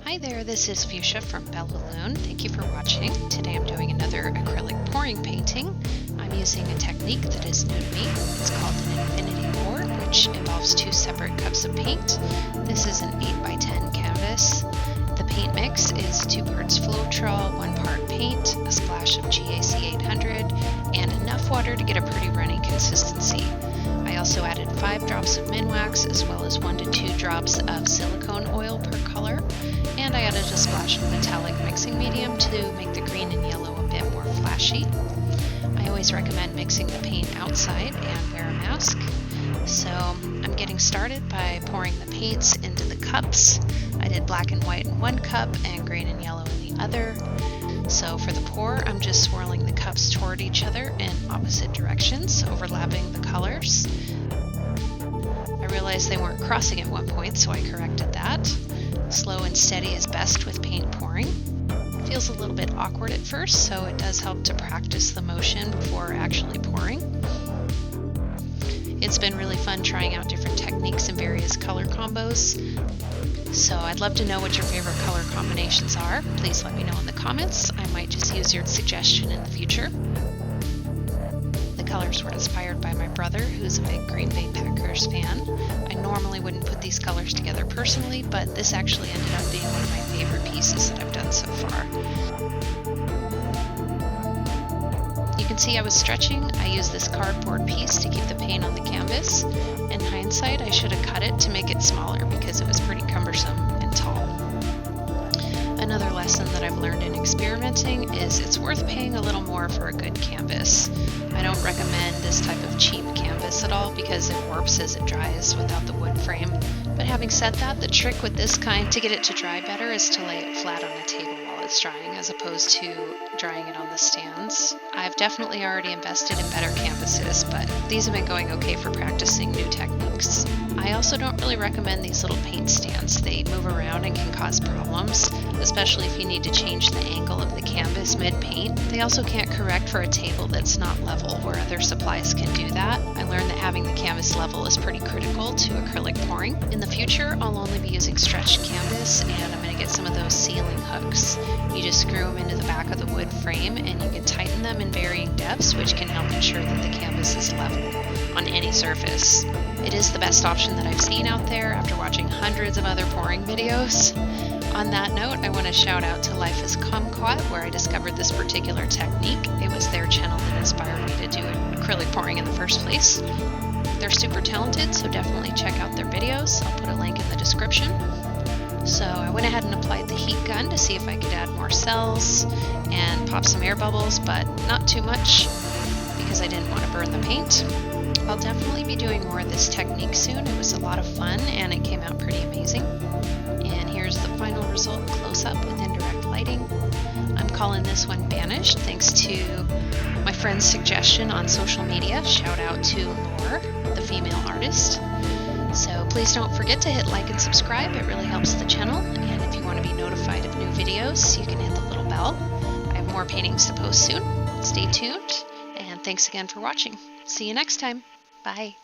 Hi there, this is Fuchsia from Lune. Thank you for watching. Today I'm doing another acrylic pouring painting. I'm using a technique that is new to me. It's called an infinity pour, which involves two separate cups of paint. This is an 8x10 canvas. The paint mix is 2 parts Floetrol, 1 part paint, a splash of GAC 800, and enough water to get a pretty runny consistency. I also added 5 drops of mixwax as well as 1 to 2 drops of silicone oil per color, and I added a splash of metallic mixing medium to make the green and yellow a bit more flashy. I always recommend mixing the paint outside and wear a mask. So I'm getting started by pouring the paints into the cups. I did black and white in one cup and green and yellow in the other. So for the pour, I'm just swirling the cups toward each other in opposite directions, overlapping the colors. I realized they weren't crossing at one point, so I corrected that. Slow and steady is best with paint pouring. It feels a little bit awkward at first, so it does help to practice the motion before actually pouring. It's been really fun trying out different techniques and various color combos. So I'd love to know what your favorite color combinations are. Please let me know in the comments. I might just use your suggestion in the future. The colors were inspired by my brother, who's a big Green Bay Packers fan. I normally wouldn't put these colors together personally, but this actually ended up being one of my favorite pieces that I've done so far. You can see I was stretching. I used this cardboard piece to keep the paint on the canvas. In hindsight, I should have cut it to make it smaller because it was pretty cumbersome and tall. Another lesson that I've learned in experimenting is it's worth paying a little more for a good canvas. I don't recommend this type of cheap canvas at all because it warps as it dries without the wood frame. But having said that, the trick with this kind to get it to dry better is to lay it flat on the table while it's drying as opposed to drying it on the stands. I've definitely already invested in better canvases, but these have been going okay for practicing new techniques. I also don't really recommend these little paint stands. They move around and can cause problems, especially if you need to change the angle of the canvas mid-paint. They also can't correct for a table that's not level, where other supplies can do that. I learned that having the canvas level is pretty critical to acrylic pouring. In the future, I'll only be using stretched canvas, and I'm going to get some of those ceiling hooks. You just screw them into the back of the wood frame, and you can tighten them in varying depths, which can help ensure that the canvas is level on any surface. It is the best option that I've seen out there after watching hundreds of other pouring videos. On that note, I want to shout out to Life is Kumquat, where I discovered this particular technique. It was their channel that inspired me to do acrylic pouring in the first place. They're super talented, so definitely check out their videos. I'll put a link in the description. So I went ahead and applied the heat gun to see if I could add more cells and pop some air bubbles, but not too much because I didn't want to burn the paint. I'll definitely be doing more of this technique soon. It was a lot of fun and it came out pretty amazing. And here's the final result close up with indirect lighting. I'm calling this one Banished thanks to my friend's suggestion on social media. Shout out to Lure, the female artist. So please don't forget to hit like and subscribe. It really helps the channel. And if you want to be notified of new videos, you can hit the little bell. I have more paintings to post soon. Stay tuned. And thanks again for watching. See you next time. Bye.